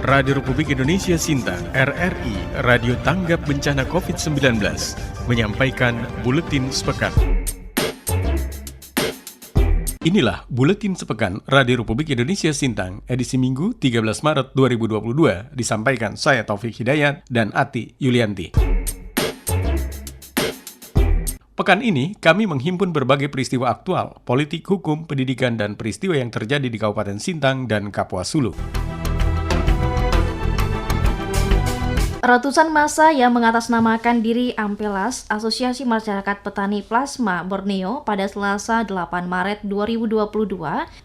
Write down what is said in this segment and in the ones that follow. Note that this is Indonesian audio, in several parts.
Radio Republik Indonesia Sintang, RRI, Radio Tanggap Bencana COVID-19, menyampaikan Buletin Sepekan. Inilah Buletin Sepekan Radio Republik Indonesia Sintang, edisi Minggu 13 Maret 2022, disampaikan saya Taufik Hidayat dan Ati Yulianti. Pekan ini, kami menghimpun berbagai peristiwa aktual, politik, hukum, pendidikan, dan peristiwa yang terjadi di Kabupaten Sintang dan Kapuas Hulu. Ratusan massa yang mengatasnamakan diri Ampelas, Asosiasi Masyarakat Petani Plasma Borneo, pada Selasa 8 Maret 2022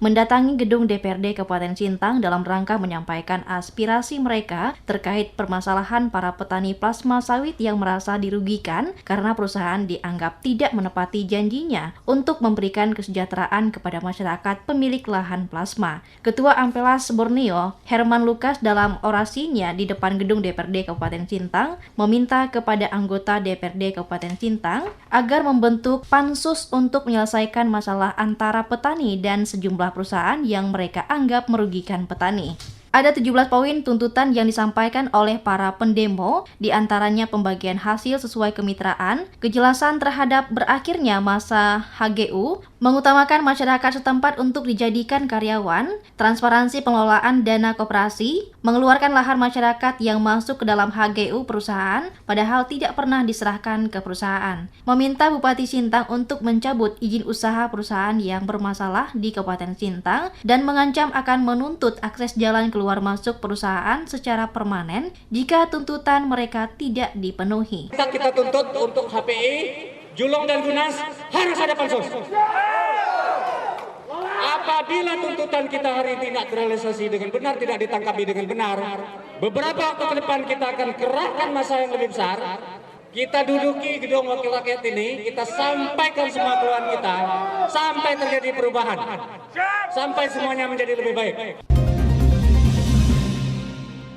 mendatangi gedung DPRD Kabupaten Sintang dalam rangka menyampaikan aspirasi mereka terkait permasalahan para petani plasma sawit yang merasa dirugikan karena perusahaan dianggap tidak menepati janjinya untuk memberikan kesejahteraan kepada masyarakat pemilik lahan plasma. Ketua Ampelas Borneo, Herman Lukas, dalam orasinya di depan gedung DPRD Kabupaten Sintang meminta kepada anggota DPRD Kabupaten Sintang agar membentuk pansus untuk menyelesaikan masalah antara petani dan sejumlah perusahaan yang mereka anggap merugikan petani. Ada 17 poin tuntutan yang disampaikan oleh para pendemo, diantaranya pembagian hasil sesuai kemitraan, kejelasan terhadap berakhirnya masa HGU, mengutamakan masyarakat setempat untuk dijadikan karyawan, transparansi pengelolaan dana koperasi, mengeluarkan lahan masyarakat yang masuk ke dalam HGU perusahaan padahal tidak pernah diserahkan ke perusahaan, meminta Bupati Sintang untuk mencabut izin usaha perusahaan yang bermasalah di Kabupaten Sintang dan mengancam akan menuntut akses jalan keluar masuk perusahaan secara permanen jika tuntutan mereka tidak dipenuhi. Kita tuntut untuk HPI, Julong dan Gunas harus ada pansus. Apabila tuntutan kita hari ini tidak terrealisasi dengan benar, tidak ditangkapi dengan benar, beberapa waktu ke depan kita akan kerahkan massa yang lebih besar. Kita duduki gedung wakil rakyat ini, kita sampaikan semua keluhan kita, sampai terjadi perubahan, sampai semuanya menjadi lebih baik.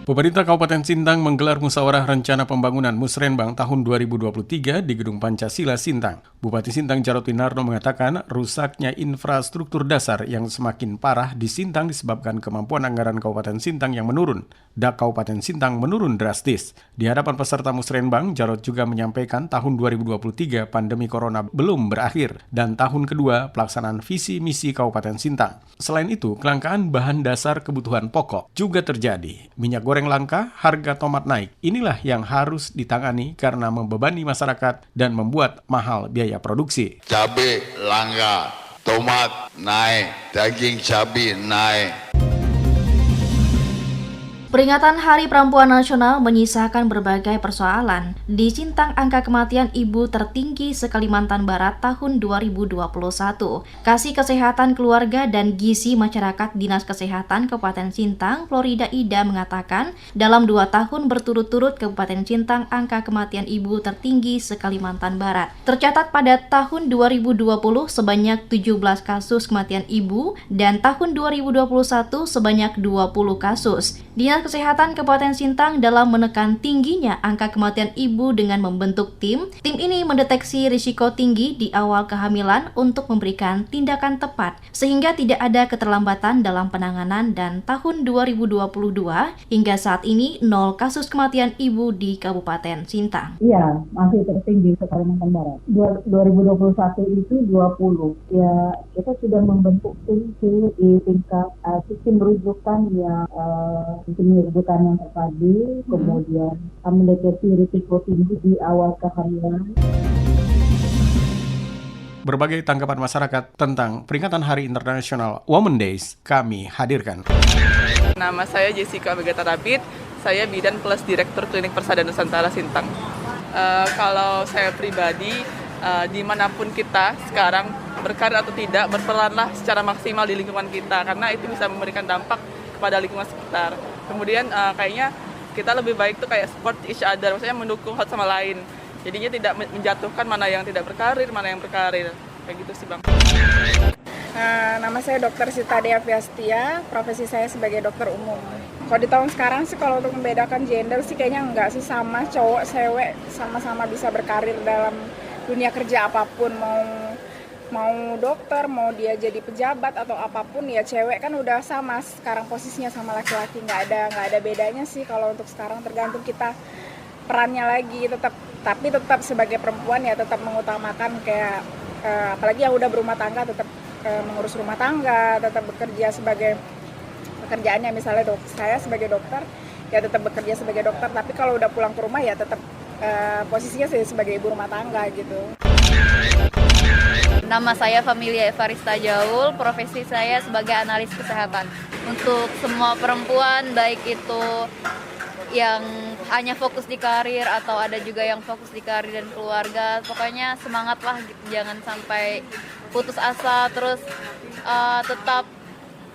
Pemerintah Kabupaten Sintang menggelar musyawarah rencana pembangunan Musrenbang tahun 2023 di Gedung Pancasila Sintang. Bupati Sintang Jarod Winarno mengatakan rusaknya infrastruktur dasar yang semakin parah di Sintang disebabkan kemampuan anggaran Kabupaten Sintang yang menurun. Kabupaten Sintang menurun drastis. Di hadapan peserta Musrenbang, Jarod juga menyampaikan tahun 2023 pandemi corona belum berakhir dan tahun kedua pelaksanaan visi misi Kabupaten Sintang. Selain itu, kelangkaan bahan dasar kebutuhan pokok juga terjadi. Minyak goreng langka, harga tomat naik. Inilah yang harus ditangani karena membebani masyarakat dan membuat mahal biaya produksi. Cabai langka, tomat naik, daging cabai naik. Peringatan Hari Perempuan Nasional menyisakan berbagai persoalan. Di Sintang, angka kematian ibu tertinggi se-Kalimantan Barat tahun 2021. Kasih Kesehatan Keluarga dan Gizi Masyarakat Dinas Kesehatan Kabupaten Sintang, Florida Ida, mengatakan dalam 2 tahun berturut-turut Kabupaten Sintang angka kematian ibu tertinggi se-Kalimantan Barat. Tercatat pada tahun 2020 sebanyak 17 kasus kematian ibu dan tahun 2021 sebanyak 20 kasus. Dinas Kesehatan Kabupaten Sintang dalam menekan tingginya angka kematian ibu dengan membentuk tim. Tim ini mendeteksi risiko tinggi di awal kehamilan untuk memberikan tindakan tepat sehingga tidak ada keterlambatan dalam penanganan, dan tahun 2022 hingga saat ini 0 kasus kematian ibu di Kabupaten Sintang. Iya, masih tertinggi di Kalimantan Barat. 2021 itu 20. Ya, kita sudah membentuk tim di tingkat sistem rujukan yang rujukan yang terpadu, kemudian mendeteksi risiko tinggi di awal kehamilan. Berbagai tanggapan masyarakat tentang peringatan Hari Internasional Women Days kami hadirkan. Nama saya Jessica Megata Rabit, saya Bidan Plus Direktur Klinik Persada Nusantara Sintang. Kalau saya pribadi, dimanapun kita sekarang berkarir atau tidak, berperanlah secara maksimal di lingkungan kita, karena itu bisa memberikan dampak kepada lingkungan sekitar. Kemudian kayaknya kita lebih baik tuh kayak support each other, maksudnya mendukung satu sama lain. Jadinya tidak menjatuhkan mana yang tidak berkarir, mana yang berkarir. Kayak gitu sih, Bang. Nama saya Dr. Sita Dea Fiastia, profesi saya sebagai dokter umum. Kalau di tahun sekarang sih, kalau untuk membedakan gender sih kayaknya enggak sih, sama cowok, cewek sama-sama bisa berkarir dalam dunia kerja apapun, mau mau dokter, mau dia jadi pejabat atau apapun ya, cewek kan udah sama sekarang posisinya sama laki-laki, nggak ada bedanya sih kalau untuk sekarang, tergantung kita perannya lagi. Tapi tetap sebagai perempuan ya tetap mengutamakan kayak apalagi yang udah berumah tangga, tetap mengurus rumah tangga, tetap bekerja sebagai pekerjaannya. Misalnya saya sebagai dokter ya tetap bekerja sebagai dokter, tapi kalau udah pulang ke rumah ya tetap posisinya saya sebagai ibu rumah tangga gitu. Nama saya Familia Evarista Jaul, profesi saya sebagai analis kesehatan. Untuk semua perempuan, baik itu yang hanya fokus di karir atau ada juga yang fokus di karir dan keluarga, pokoknya semangatlah gitu, jangan sampai putus asa, terus tetap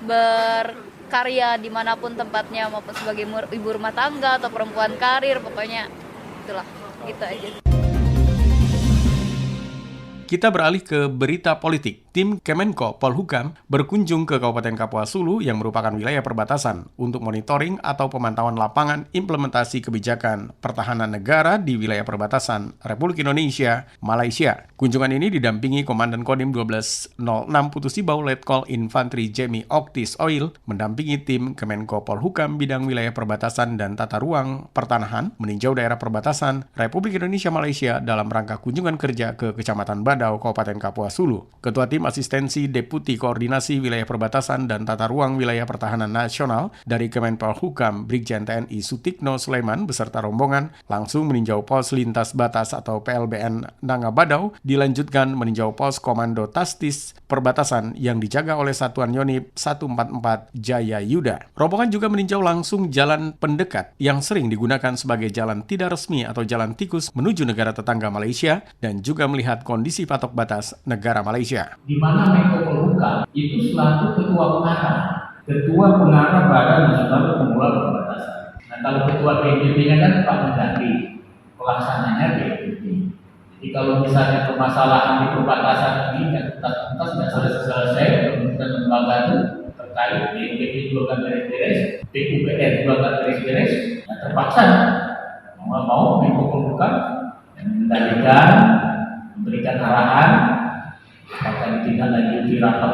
berkarya dimanapun tempatnya, maupun sebagai ibu rumah tangga atau perempuan karir, pokoknya itulah, gitu aja. Kita beralih ke berita politik. Tim Kemenko Polhukam berkunjung ke Kabupaten Kapuas Hulu yang merupakan wilayah perbatasan untuk monitoring atau pemantauan lapangan implementasi kebijakan pertahanan negara di wilayah perbatasan Republik Indonesia, Malaysia. Kunjungan ini didampingi Komandan Kodim 1206 Putusibau Letkol Infantri Jamie Oktis Oil mendampingi tim Kemenko Polhukam bidang wilayah perbatasan dan tata ruang pertanahan meninjau daerah perbatasan Republik Indonesia Malaysia dalam rangka kunjungan kerja ke Kecamatan Badau, Kabupaten Kapuas Hulu. Ketua Tim Asistensi Deputi Koordinasi Wilayah Perbatasan dan Tata Ruang Wilayah Pertahanan Nasional dari Kemenpolhukam, Brigjen TNI Sutikno Sulaiman beserta rombongan langsung meninjau pos lintas batas atau PLBN Nanga Badau, dilanjutkan meninjau pos Komando Tastis Perbatasan yang dijaga oleh Satuan Yonif 144 Jaya Yuda. Rombongan juga meninjau langsung jalan pendekat yang sering digunakan sebagai jalan tidak resmi atau jalan tikus menuju negara tetangga Malaysia dan juga melihat kondisi patok batas negara Malaysia. Di mana Menko Polhukam itu selaku ketua pengarah Badan Nasional Pengelola Perbatasan. Nah, kalau ketua BNPB-nya kan Pak Mendagri, pelaksananya BNPB. Jadi kalau misalnya permasalahan di perbatasan ini tuntas nggak selesai, kemudian lembaga itu terkait BNPB juga kan beres-beres, PUPR juga kan beres-beres, nah terpaksa mau Menko Polhukam mengendalikan, memberikan arahan akan ditindaklanjuti rapat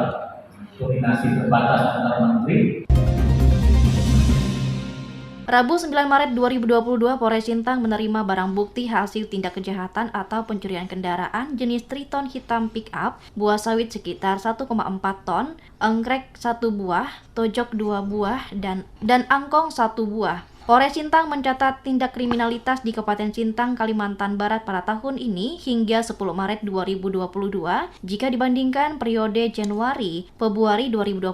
koordinasi terbatas antar menteri. Rabu 9 Maret 2022, Polres Sintang menerima barang bukti hasil tindak kejahatan atau pencurian kendaraan jenis Triton hitam pick up, buah sawit sekitar 1,4 ton, enggrek 1 buah, tojok 2 buah, dan angkong 1 buah. Polres Sintang mencatat tindak kriminalitas di Kabupaten Sintang, Kalimantan Barat pada tahun ini hingga 10 Maret 2022 jika dibandingkan periode Januari-Februari 2021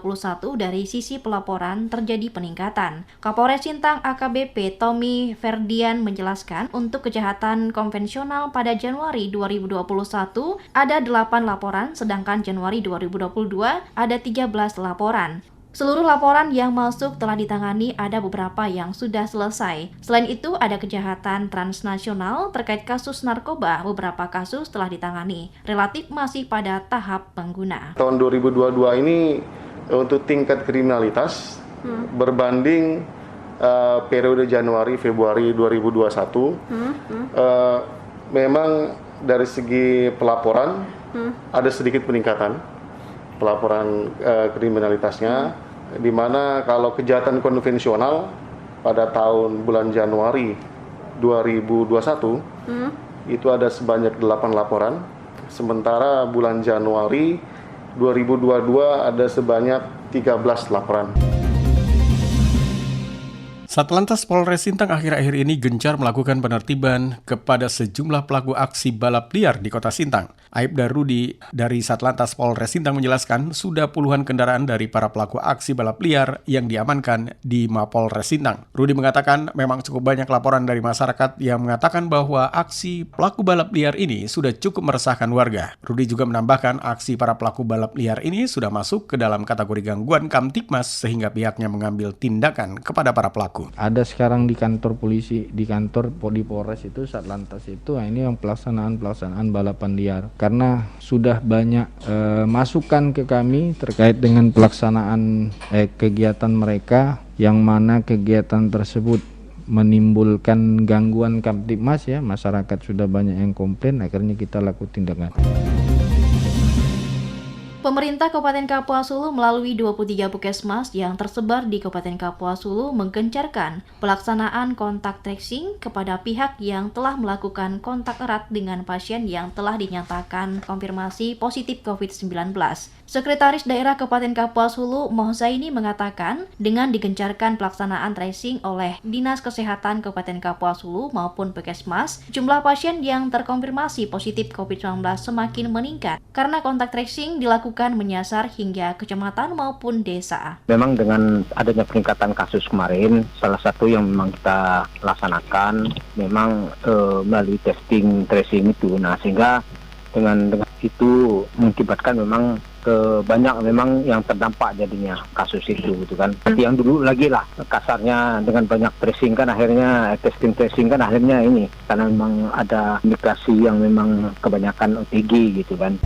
dari sisi pelaporan terjadi peningkatan. Kapolres Sintang AKBP Tommy Ferdian menjelaskan untuk kejahatan konvensional pada Januari 2021 ada 8 laporan, sedangkan Januari 2022 ada 13 laporan. Seluruh laporan yang masuk telah ditangani, ada beberapa yang sudah selesai. Selain itu, ada kejahatan transnasional terkait kasus narkoba, beberapa kasus telah ditangani. Relatif masih pada tahap pengguna. Tahun 2022 ini untuk tingkat kriminalitas berbanding periode Januari-Februari 2021, memang dari segi pelaporan ada sedikit peningkatan pelaporan kriminalitasnya, di mana kalau kejahatan konvensional pada tahun bulan Januari 2021 itu ada sebanyak 8 laporan, sementara bulan Januari 2022 ada sebanyak 13 laporan. Satlantas Polres Sintang akhir-akhir ini gencar melakukan penertiban kepada sejumlah pelaku aksi balap liar di kota Sintang. Aibda Rudi dari Satlantas Polres Sintang menjelaskan sudah puluhan kendaraan dari para pelaku aksi balap liar yang diamankan di Mapolres Sintang. Rudi mengatakan memang cukup banyak laporan dari masyarakat yang mengatakan bahwa aksi pelaku balap liar ini sudah cukup meresahkan warga. Rudi juga menambahkan aksi para pelaku balap liar ini sudah masuk ke dalam kategori gangguan Kamtibmas sehingga pihaknya mengambil tindakan kepada para pelaku. Ada sekarang di kantor polisi, di kantor di Polres itu, Satlantas itu, ini yang pelaksanaan balapan liar. Karena sudah banyak masukan ke kami terkait dengan pelaksanaan kegiatan mereka, yang mana kegiatan tersebut menimbulkan gangguan Kamtibmas ya, masyarakat sudah banyak yang komplain, akhirnya kita lakukan tindakan. Pemerintah Kabupaten Kapuas Hulu melalui 23 puskesmas yang tersebar di Kabupaten Kapuas Hulu menggencarkan pelaksanaan kontak tracing kepada pihak yang telah melakukan kontak erat dengan pasien yang telah dinyatakan konfirmasi positif COVID-19. Sekretaris Daerah Kabupaten Kapuas Hulu Mohzaini mengatakan, dengan digencarkan pelaksanaan tracing oleh Dinas Kesehatan Kabupaten Kapuas Hulu maupun puskesmas, jumlah pasien yang terkonfirmasi positif COVID-19 semakin meningkat karena kontak tracing dilakukan menyasar hingga kecamatan maupun desa. Memang dengan adanya peningkatan kasus kemarin, salah satu yang memang kita laksanakan memang melalui testing tracing itu. Nah, sehingga dengan itu mengakibatkan memang banyak memang yang terdampak jadinya kasus itu gitu kan. Seperti yang dulu lagi lah kasarnya dengan banyak tracing kan akhirnya testing tracing kan akhirnya ini karena memang ada indikasi yang memang kebanyakan OTG gitu kan.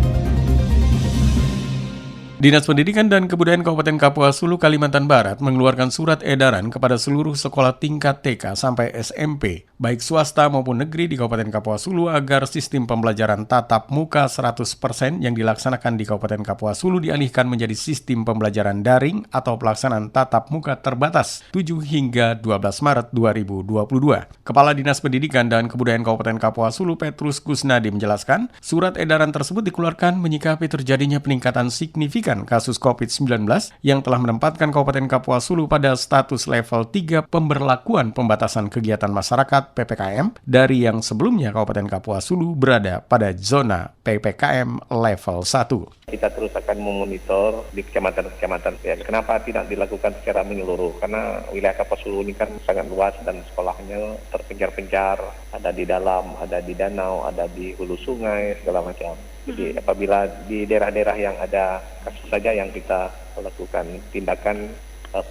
Dinas Pendidikan dan Kebudayaan Kabupaten Kapuas Hulu Kalimantan Barat mengeluarkan surat edaran kepada seluruh sekolah tingkat TK sampai SMP, baik swasta maupun negeri di Kabupaten Kapuas Hulu agar sistem pembelajaran tatap muka 100% yang dilaksanakan di Kabupaten Kapuas Hulu dialihkan menjadi sistem pembelajaran daring atau pelaksanaan tatap muka terbatas 7 hingga 12 Maret 2022. Kepala Dinas Pendidikan dan Kebudayaan Kabupaten Kapuas Hulu Petrus Kusnadi menjelaskan, surat edaran tersebut dikeluarkan menyikapi terjadinya peningkatan signifikan kasus COVID-19 yang telah menempatkan Kabupaten Kapuas Hulu pada status level 3 pemberlakuan pembatasan kegiatan masyarakat PPKM dari yang sebelumnya Kabupaten Kapuas Hulu berada pada zona PPKM level 1. Kita terus akan memonitor di kecamatan-kecamatan. Ya, kenapa tidak dilakukan secara menyeluruh? Karena wilayah Kapuas Hulu ini kan sangat luas dan sekolahnya terpencar-pencar, ada di dalam, ada di danau, ada di hulu sungai, segala macam. Jadi apabila di daerah-daerah yang ada kasus saja yang kita lakukan tindakan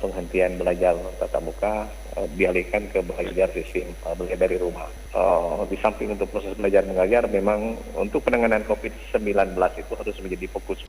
penghentian belajar tatap muka, dialihkan ke belajar sistem belajar dari rumah. Di samping untuk proses belajar mengajar, memang untuk penanganan COVID-19 itu harus menjadi fokus.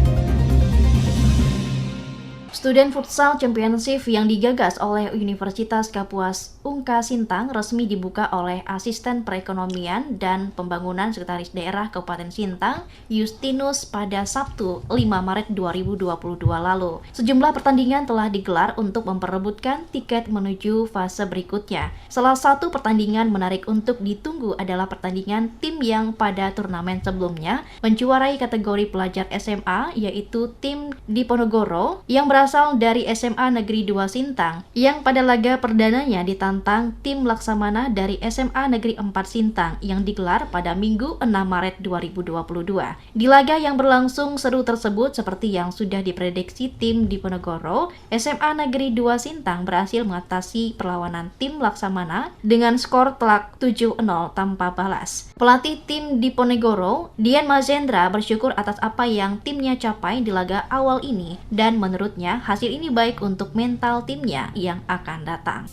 Student Futsal Championship yang digagas oleh Universitas Kapuas Ungka Sintang resmi dibuka oleh Asisten Perekonomian dan Pembangunan Sekretaris Daerah Kabupaten Sintang, Justinus, pada Sabtu 5 Maret 2022 lalu. Sejumlah pertandingan telah digelar untuk memperebutkan tiket menuju fase berikutnya. Salah satu pertandingan menarik untuk ditunggu adalah pertandingan tim yang pada turnamen sebelumnya menjuarai kategori pelajar SMA, yaitu tim Diponegoro yang berasal dari SMA Negeri 2 Sintang, yang pada laga perdananya ditantang tim Laksamana dari SMA Negeri 4 Sintang yang digelar pada Minggu 6 Maret 2022. Di laga yang berlangsung seru tersebut, seperti yang sudah diprediksi tim Diponegoro, SMA Negeri 2 Sintang berhasil mengatasi perlawanan tim Laksamana dengan skor telak 7-0 tanpa balas. Pelatih tim Diponegoro, Dian Mazendra, bersyukur atas apa yang timnya capai di laga awal ini dan menurutnya hasil ini baik untuk mental timnya yang akan datang.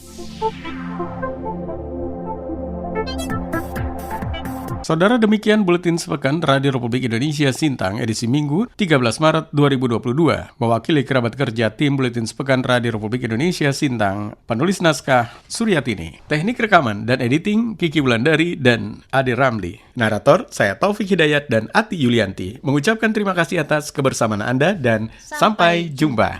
Saudara, demikian Buletin Sepekan Radio Republik Indonesia Sintang edisi Minggu 13 Maret 2022. Mewakili kerabat kerja tim Buletin Sepekan Radio Republik Indonesia Sintang, penulis naskah Suryatini, teknik rekaman dan editing Kiki Wulandari dan Ade Ramli. Narator saya Taufik Hidayat dan Ati Yulianti mengucapkan terima kasih atas kebersamaan Anda dan sampai jumpa.